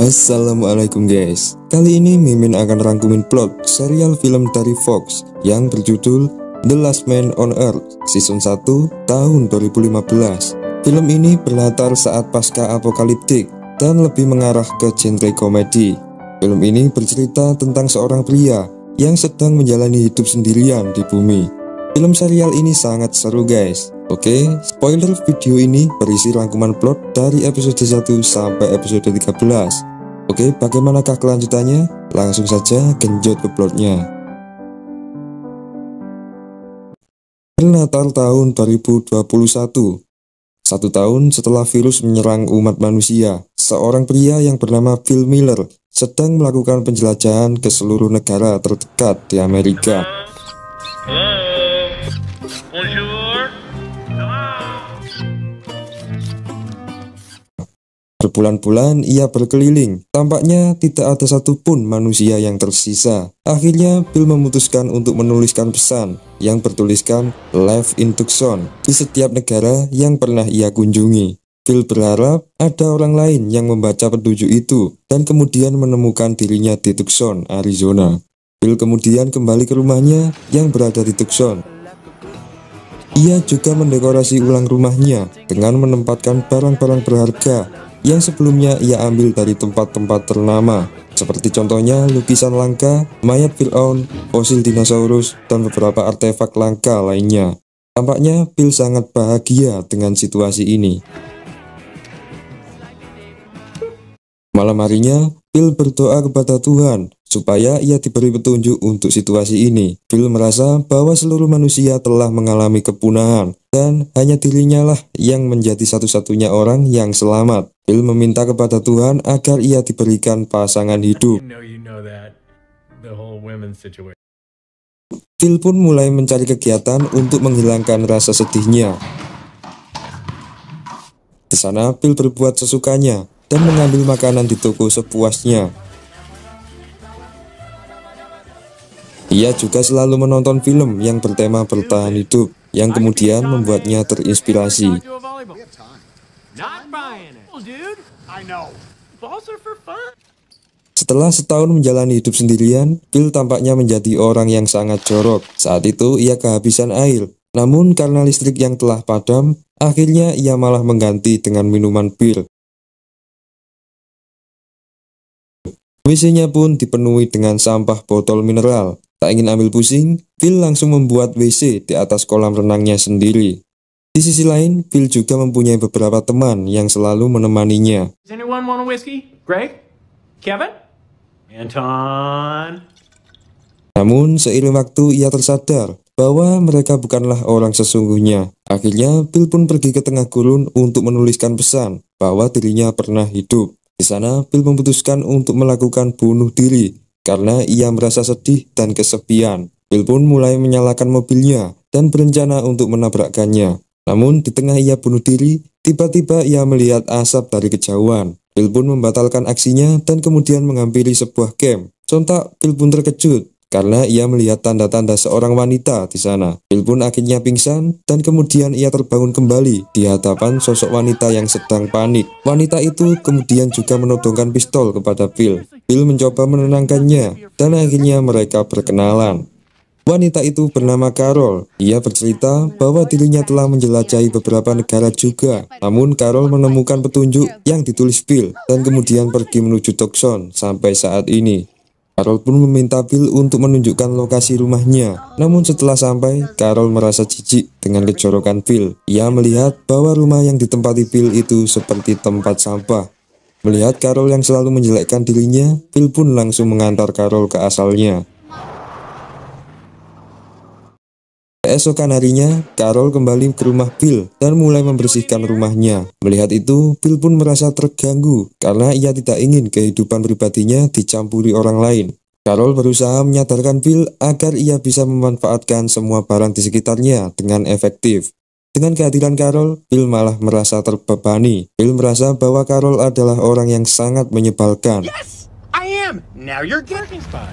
Assalamualaikum guys. Kali ini Mimin akan rangkumin plot serial film dari Fox yang berjudul The Last Man on Earth Season 1 tahun 2015. Film ini berlatar saat pasca apokaliptik dan lebih mengarah ke genre komedi. Film ini bercerita tentang seorang pria yang sedang menjalani hidup sendirian di bumi. Film serial ini sangat seru guys. Oke, spoiler video ini berisi rangkuman plot dari episode 1 sampai episode 13. Oke, bagaimanakah kelanjutannya? Langsung saja genjot ke plotnya. Berlatar tahun 2021. 1 tahun setelah virus menyerang umat manusia, seorang pria yang bernama Bill Miller sedang melakukan penjelajahan ke seluruh negara terdekat di Amerika. Berbulan-bulan ia berkeliling, tampaknya tidak ada satupun manusia yang tersisa. Akhirnya Bill memutuskan untuk menuliskan pesan yang bertuliskan Live in Tucson di setiap negara yang pernah ia kunjungi. Bill berharap ada orang lain yang membaca petunjuk itu dan kemudian menemukan dirinya di Tucson, Arizona. Bill kemudian kembali ke rumahnya yang berada di Tucson. Ia juga mendekorasi ulang rumahnya dengan menempatkan barang-barang berharga yang sebelumnya ia ambil dari tempat-tempat ternama, seperti contohnya lukisan langka, mayat Fir'aun, fosil dinosaurus, dan beberapa artefak langka lainnya. Tampaknya Bill sangat bahagia dengan situasi ini. Malam harinya, Bill berdoa kepada Tuhan supaya ia diberi petunjuk untuk situasi ini. Bill merasa bahwa seluruh manusia telah mengalami kepunahan dan hanya dirinya lah yang menjadi satu-satunya orang yang selamat. Bill meminta kepada Tuhan agar ia diberikan pasangan hidup. Bill pun mulai mencari kegiatan untuk menghilangkan rasa sedihnya. Di sana Bill berbuat sesukanya dan mengambil makanan di toko sepuasnya. Ia juga selalu menonton film yang bertema bertahan hidup, yang kemudian membuatnya terinspirasi. Setelah setahun menjalani hidup sendirian, Bill tampaknya menjadi orang yang sangat jorok. Saat itu ia kehabisan air, namun karena listrik yang telah padam, akhirnya ia malah mengganti dengan minuman bir. WC-nya pun dipenuhi dengan sampah botol mineral. Tak ingin ambil pusing, Bill langsung membuat WC di atas kolam renangnya sendiri. Di sisi lain, Bill juga mempunyai beberapa teman yang selalu menemaninya. Namun, seiring waktu ia tersadar bahwa mereka bukanlah orang sesungguhnya. Akhirnya, Bill pun pergi ke tengah gurun untuk menuliskan pesan bahwa dirinya pernah hidup. Di sana, Bill memutuskan untuk melakukan bunuh diri karena ia merasa sedih dan kesepian. Bill pun mulai menyalakan mobilnya dan berencana untuk menabrakkannya. Namun di tengah ia bunuh diri, tiba-tiba ia melihat asap dari kejauhan. Bill pun membatalkan aksinya dan kemudian menghampiri sebuah camp. Sontak Bill pun terkejut karena ia melihat tanda-tanda seorang wanita di sana. Bill pun akhirnya pingsan dan kemudian ia terbangun kembali di hadapan sosok wanita yang sedang panik. Wanita itu kemudian juga menodongkan pistol kepada Bill. Bill mencoba menenangkannya dan akhirnya mereka berkenalan. Wanita itu bernama Carol. Ia bercerita bahwa dirinya telah menjelajahi beberapa negara juga. Namun Carol menemukan petunjuk yang ditulis Bill dan kemudian pergi menuju Tucson sampai saat ini. Carol pun meminta Bill untuk menunjukkan lokasi rumahnya. Namun setelah sampai, Carol merasa jijik dengan kejorokan Bill. Ia melihat bahwa rumah yang ditempati Bill itu seperti tempat sampah. Melihat Carol yang selalu menjelekkan dirinya, Bill pun langsung mengantar Carol ke asalnya. Keesokan harinya, Carol kembali ke rumah Bill dan mulai membersihkan rumahnya. Melihat itu, Bill pun merasa terganggu karena ia tidak ingin kehidupan pribadinya dicampuri orang lain. Carol berusaha menyadarkan Bill agar ia bisa memanfaatkan semua barang di sekitarnya dengan efektif. Dengan kehadiran Carol, Bill malah merasa terbebani. Bill merasa bahwa Carol adalah orang yang sangat menyebalkan. Yes, I am. Now you're getting spot.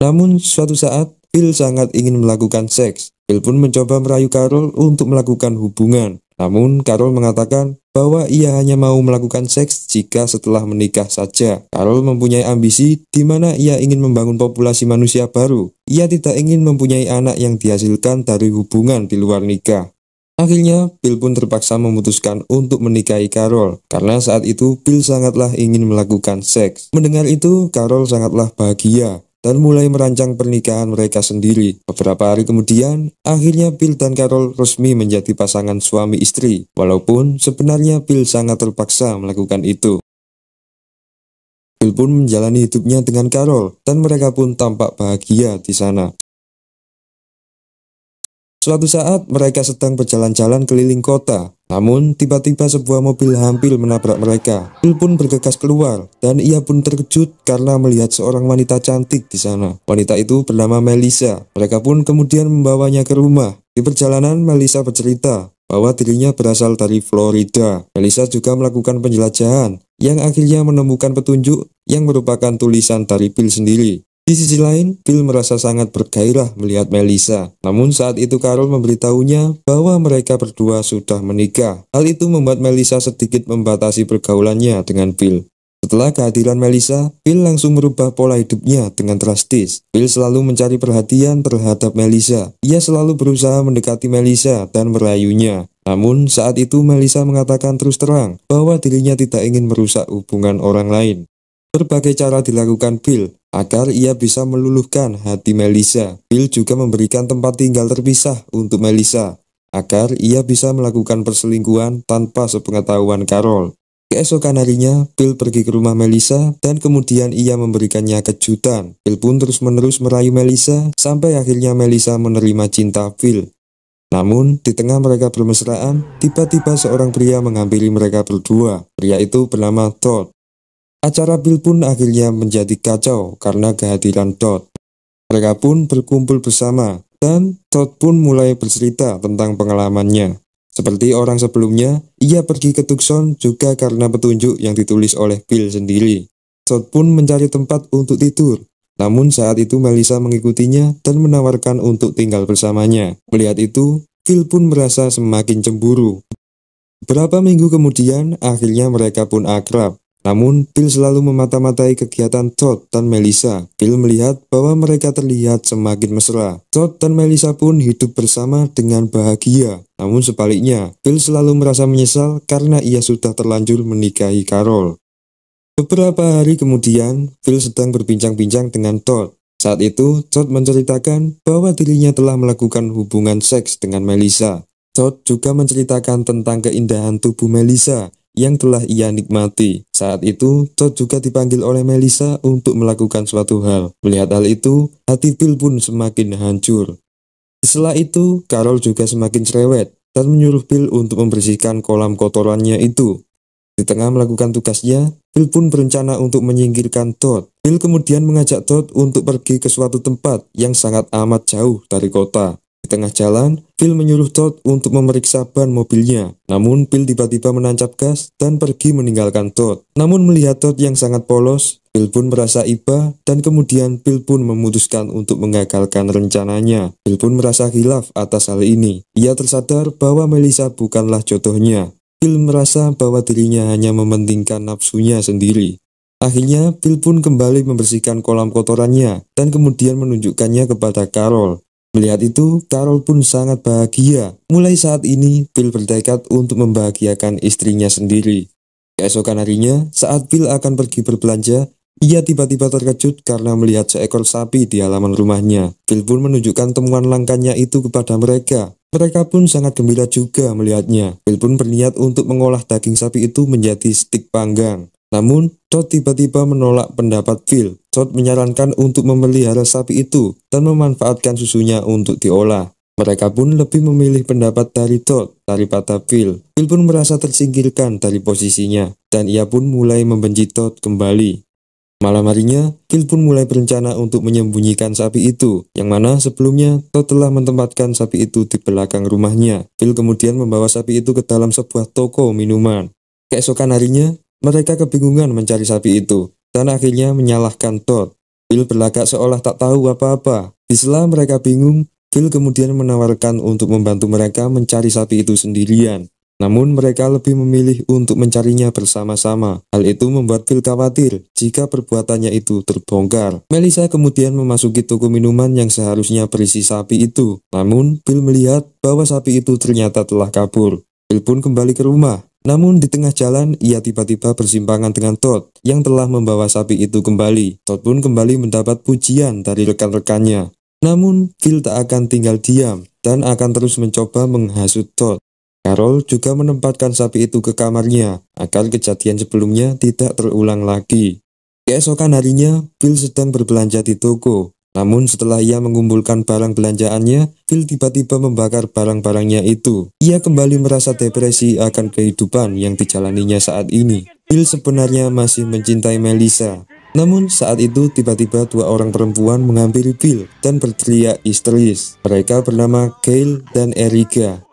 Namun suatu saat, Bill sangat ingin melakukan seks. Bill pun mencoba merayu Carol untuk melakukan hubungan. Namun Carol mengatakan bahwa ia hanya mau melakukan seks jika setelah menikah saja. Carol mempunyai ambisi di mana ia ingin membangun populasi manusia baru. Ia tidak ingin mempunyai anak yang dihasilkan dari hubungan di luar nikah. Akhirnya, Bill pun terpaksa memutuskan untuk menikahi Carol, karena saat itu Bill sangatlah ingin melakukan seks. Mendengar itu, Carol sangatlah bahagia dan mulai merancang pernikahan mereka sendiri. Beberapa hari kemudian, akhirnya Bill dan Carol resmi menjadi pasangan suami istri, walaupun sebenarnya Bill sangat terpaksa melakukan itu. Bill pun menjalani hidupnya dengan Carol, dan mereka pun tampak bahagia di sana. Suatu saat mereka sedang berjalan-jalan keliling kota, namun tiba-tiba sebuah mobil hampir menabrak mereka. Bill pun bergegas keluar, dan ia pun terkejut karena melihat seorang wanita cantik di sana. Wanita itu bernama Melissa. Mereka pun kemudian membawanya ke rumah. Di perjalanan, Melissa bercerita bahwa dirinya berasal dari Florida. Melissa juga melakukan penjelajahan, yang akhirnya menemukan petunjuk yang merupakan tulisan dari Bill sendiri. Di sisi lain, Bill merasa sangat bergairah melihat Melissa. Namun saat itu Carol memberitahunya bahwa mereka berdua sudah menikah. Hal itu membuat Melissa sedikit membatasi pergaulannya dengan Bill. Setelah kehadiran Melissa, Bill langsung merubah pola hidupnya dengan drastis. Bill selalu mencari perhatian terhadap Melissa. Ia selalu berusaha mendekati Melissa dan merayunya. Namun saat itu Melissa mengatakan terus terang bahwa dirinya tidak ingin merusak hubungan orang lain. Berbagai cara dilakukan Bill agar ia bisa meluluhkan hati Melissa. Bill juga memberikan tempat tinggal terpisah untuk Melissa agar ia bisa melakukan perselingkuhan tanpa sepengetahuan Carol. Keesokan harinya, Bill pergi ke rumah Melissa dan kemudian ia memberikannya kejutan. Bill pun terus-menerus merayu Melissa sampai akhirnya Melissa menerima cinta Bill. Namun, di tengah mereka bermesraan, tiba-tiba seorang pria menghampiri mereka berdua. Pria itu bernama Todd. Acara Bill pun akhirnya menjadi kacau karena kehadiran Todd. Mereka pun berkumpul bersama, dan Todd pun mulai bercerita tentang pengalamannya. Seperti orang sebelumnya, ia pergi ke Tucson juga karena petunjuk yang ditulis oleh Bill sendiri. Todd pun mencari tempat untuk tidur. Namun saat itu Melissa mengikutinya dan menawarkan untuk tinggal bersamanya. Melihat itu, Bill pun merasa semakin cemburu. Beberapa minggu kemudian, akhirnya mereka pun akrab. Namun, Bill selalu memata-matai kegiatan Todd dan Melissa. Bill melihat bahwa mereka terlihat semakin mesra. Todd dan Melissa pun hidup bersama dengan bahagia. Namun sebaliknya, Bill selalu merasa menyesal karena ia sudah terlanjur menikahi Carol. Beberapa hari kemudian, Bill sedang berbincang-bincang dengan Todd. Saat itu, Todd menceritakan bahwa dirinya telah melakukan hubungan seks dengan Melissa. Todd juga menceritakan tentang keindahan tubuh Melissa yang telah ia nikmati. Saat itu, Todd juga dipanggil oleh Melissa untuk melakukan suatu hal. Melihat hal itu, hati Bill pun semakin hancur. Setelah itu, Carol juga semakin cerewet dan menyuruh Bill untuk membersihkan kolam kotorannya itu. Di tengah melakukan tugasnya, Bill pun berencana untuk menyingkirkan Todd. Bill kemudian mengajak Todd untuk pergi ke suatu tempat yang sangat amat jauh dari kota. Di tengah jalan, Bill menyuruh Todd untuk memeriksa ban mobilnya. Namun Bill tiba-tiba menancap gas dan pergi meninggalkan Todd. Namun melihat Todd yang sangat polos, Bill pun merasa iba dan kemudian Bill pun memutuskan untuk mengagalkan rencananya. Bill pun merasa khilaf atas hal ini. Ia tersadar bahwa Melissa bukanlah jodohnya. Bill merasa bahwa dirinya hanya mementingkan nafsunya sendiri. Akhirnya Bill pun kembali membersihkan kolam kotorannya dan kemudian menunjukkannya kepada Carol. Melihat itu, Carol pun sangat bahagia. Mulai saat ini, Bill bertekad untuk membahagiakan istrinya sendiri. Keesokan harinya, saat Bill akan pergi berbelanja, ia tiba-tiba terkejut karena melihat seekor sapi di halaman rumahnya. Bill pun menunjukkan temuan langkanya itu kepada mereka. Mereka pun sangat gembira juga melihatnya. Bill pun berniat untuk mengolah daging sapi itu menjadi stik panggang. Namun, Todd tiba-tiba menolak pendapat Bill. Todd menyarankan untuk memelihara sapi itu dan memanfaatkan susunya untuk diolah. Mereka pun lebih memilih pendapat dari Todd daripada Bill. Bill pun merasa tersingkirkan dari posisinya, dan ia pun mulai membenci Todd kembali. Malam harinya, Bill pun mulai berencana untuk menyembunyikan sapi itu, yang mana sebelumnya Todd telah menempatkan sapi itu di belakang rumahnya. Bill kemudian membawa sapi itu ke dalam sebuah toko minuman. Keesokan harinya, mereka kebingungan mencari sapi itu, dan akhirnya menyalahkan Todd. Bill berlagak seolah tak tahu apa-apa. Di sela mereka bingung, Phil kemudian menawarkan untuk membantu mereka mencari sapi itu sendirian. Namun mereka lebih memilih untuk mencarinya bersama-sama. Hal itu membuat Phil khawatir jika perbuatannya itu terbongkar. Melissa kemudian memasuki toko minuman yang seharusnya berisi sapi itu. Namun Phil melihat bahwa sapi itu ternyata telah kabur. Phil pun kembali ke rumah. Namun di tengah jalan ia tiba-tiba bersimpangan dengan Todd yang telah membawa sapi itu kembali. Todd pun kembali mendapat pujian dari rekan-rekannya. Namun, Phil tak akan tinggal diam dan akan terus mencoba menghasut Todd. Carol juga menempatkan sapi itu ke kamarnya agar kejadian sebelumnya tidak terulang lagi. Keesokan harinya, Phil sedang berbelanja di toko. Namun setelah ia mengumpulkan barang belanjaannya, Phil tiba-tiba membakar barang-barangnya itu. Ia kembali merasa depresi akan kehidupan yang dijalaninya saat ini. Phil sebenarnya masih mencintai Melissa. Namun saat itu tiba-tiba dua orang perempuan menghampiri Phil dan berteriak histeris. Mereka bernama Gail dan Erica.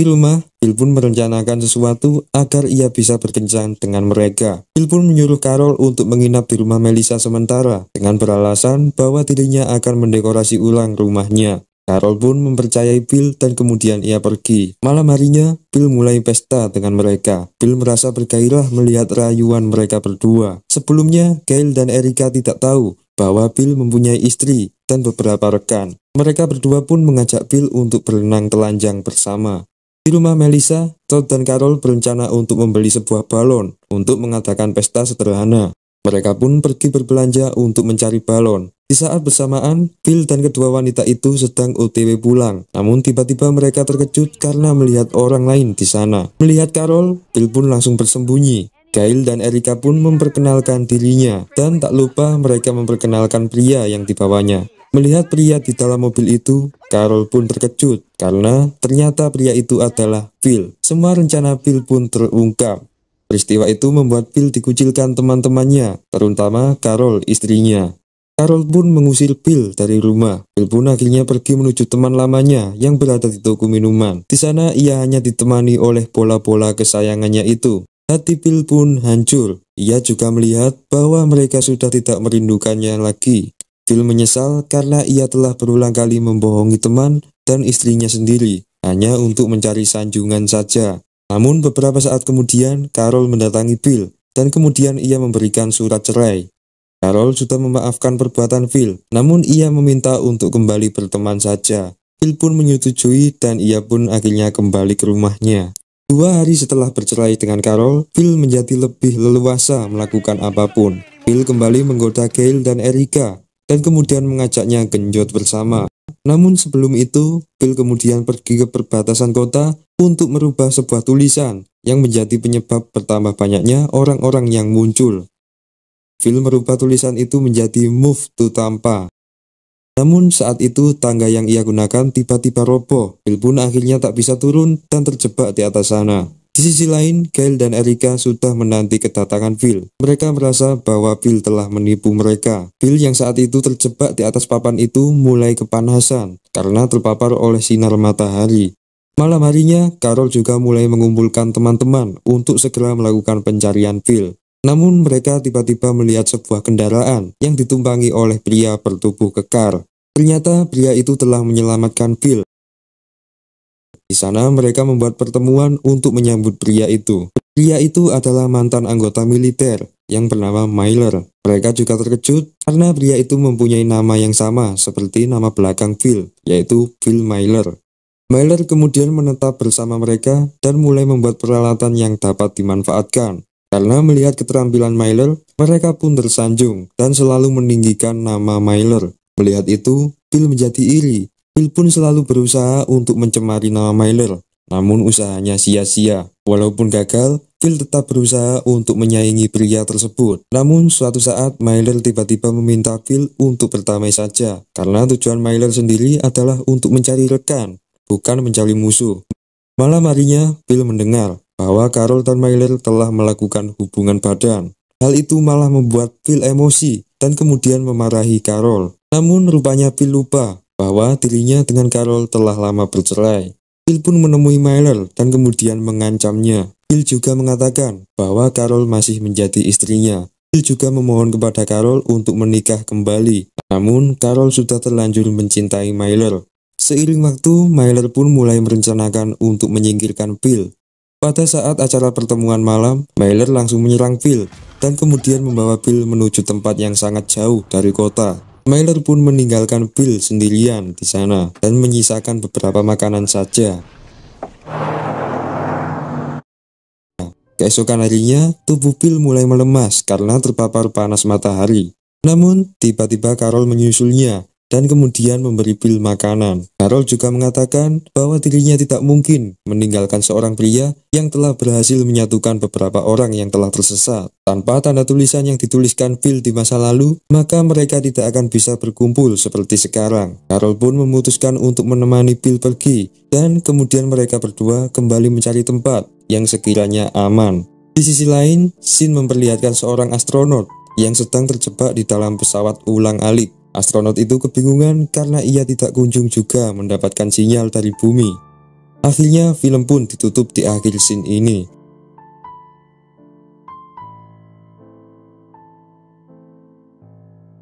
Di rumah, Phil pun merencanakan sesuatu agar ia bisa berkencan dengan mereka. Phil pun menyuruh Carol untuk menginap di rumah Melissa sementara dengan beralasan bahwa dirinya akan mendekorasi ulang rumahnya. Carol pun mempercayai Phil dan kemudian ia pergi. Malam harinya, Phil mulai pesta dengan mereka. Phil merasa bergairah melihat rayuan mereka berdua. Sebelumnya, Gail dan Erica tidak tahu bahwa Phil mempunyai istri dan beberapa rekan. Mereka berdua pun mengajak Phil untuk berenang telanjang bersama. Di rumah Melissa, Todd dan Carol berencana untuk membeli sebuah balon untuk mengadakan pesta sederhana. Mereka pun pergi berbelanja untuk mencari balon. Di saat bersamaan, Phil dan kedua wanita itu sedang OTW pulang. Namun tiba-tiba mereka terkejut karena melihat orang lain di sana. Melihat Carol, Phil pun langsung bersembunyi. Gail dan Erica pun memperkenalkan dirinya. Dan tak lupa mereka memperkenalkan pria yang dibawanya. Melihat pria di dalam mobil itu, Carol pun terkejut karena ternyata pria itu adalah Phil. Semua rencana Phil pun terungkap. Peristiwa itu membuat Phil dikucilkan teman-temannya, terutama Carol, istrinya. Carol pun mengusir Phil dari rumah. Phil pun akhirnya pergi menuju teman lamanya yang berada di toko minuman. Di sana ia hanya ditemani oleh bola-bola kesayangannya itu. Hati Phil pun hancur. Ia juga melihat bahwa mereka sudah tidak merindukannya lagi. Phil menyesal karena ia telah berulang kali membohongi teman dan istrinya sendiri, hanya untuk mencari sanjungan saja. Namun beberapa saat kemudian, Carol mendatangi Phil, dan kemudian ia memberikan surat cerai. Carol sudah memaafkan perbuatan Phil, namun ia meminta untuk kembali berteman saja. Phil pun menyetujui dan ia pun akhirnya kembali ke rumahnya. 2 hari setelah bercerai dengan Carol, Phil menjadi lebih leluasa melakukan apapun. Phil kembali menggoda Gail dan Erica, dan kemudian mengajaknya genjot bersama. Namun sebelum itu, Phil kemudian pergi ke perbatasan kota untuk merubah sebuah tulisan yang menjadi penyebab bertambah banyaknya orang-orang yang muncul. Phil merubah tulisan itu menjadi Move to Tampa. Namun saat itu tangga yang ia gunakan tiba-tiba roboh. Phil pun akhirnya tak bisa turun dan terjebak di atas sana. Di sisi lain, Gail dan Erica sudah menanti kedatangan Phil. Mereka merasa bahwa Phil telah menipu mereka. Phil yang saat itu terjebak di atas papan itu mulai kepanasan karena terpapar oleh sinar matahari. Malam harinya, Carol juga mulai mengumpulkan teman-teman untuk segera melakukan pencarian Phil. Namun mereka tiba-tiba melihat sebuah kendaraan yang ditumpangi oleh pria bertubuh kekar. Ternyata pria itu telah menyelamatkan Phil. Di sana mereka membuat pertemuan untuk menyambut pria itu. Pria itu adalah mantan anggota militer yang bernama Myler. Mereka juga terkejut karena pria itu mempunyai nama yang sama seperti nama belakang Phil, yaitu Phil Myler. Myler kemudian menetap bersama mereka dan mulai membuat peralatan yang dapat dimanfaatkan. Karena melihat keterampilan Myler, mereka pun tersanjung dan selalu meninggikan nama Myler. Melihat itu, Phil menjadi iri. Phil pun selalu berusaha untuk mencemari nama Myler, namun usahanya sia-sia. Walaupun gagal, Phil tetap berusaha untuk menyaingi pria tersebut. Namun suatu saat Myler tiba-tiba meminta Phil untuk berdamai saja, karena tujuan Myler sendiri adalah untuk mencari rekan, bukan mencari musuh. Malam harinya, Phil mendengar bahwa Carol dan Myler telah melakukan hubungan badan. Hal itu malah membuat Phil emosi dan kemudian memarahi Carol. Namun rupanya Phil lupa bahwa dirinya dengan Carol telah lama bercerai. Phil pun menemui Myler dan kemudian mengancamnya. Phil juga mengatakan bahwa Carol masih menjadi istrinya. Bill juga memohon kepada Carol untuk menikah kembali. Namun, Carol sudah terlanjur mencintai Myler. Seiring waktu, Myler pun mulai merencanakan untuk menyingkirkan Bill. Pada saat acara pertemuan malam, Myler langsung menyerang Bill dan kemudian membawa Bill menuju tempat yang sangat jauh dari kota. Myler pun meninggalkan Bill sendirian di sana dan menyisakan beberapa makanan saja. Keesokan harinya, tubuh Bill mulai melemas karena terpapar panas matahari. Namun, tiba-tiba Carol menyusulnya dan kemudian memberi Bill makanan. Carol juga mengatakan bahwa dirinya tidak mungkin meninggalkan seorang pria yang telah berhasil menyatukan beberapa orang yang telah tersesat. Tanpa tanda tulisan yang dituliskan Bill di masa lalu, maka mereka tidak akan bisa berkumpul seperti sekarang. Carol pun memutuskan untuk menemani Bill pergi, dan kemudian mereka berdua kembali mencari tempat yang sekiranya aman. Di sisi lain, scene memperlihatkan seorang astronot yang sedang terjebak di dalam pesawat ulang-alik. Astronot itu kebingungan karena ia tidak kunjung juga mendapatkan sinyal dari bumi. Akhirnya film pun ditutup di akhir scene ini.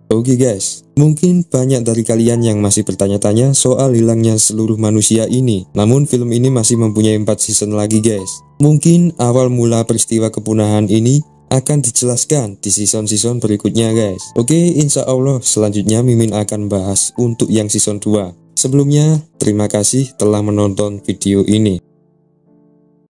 Oke guys, mungkin banyak dari kalian yang masih bertanya-tanya soal hilangnya seluruh manusia ini. Namun film ini masih mempunyai 4 season lagi guys. Mungkin awal mula peristiwa kepunahan ini akan dijelaskan di season-season berikutnya guys. Oke, insya Allah selanjutnya Mimin akan bahas untuk yang season 2. Sebelumnya, terima kasih telah menonton video ini.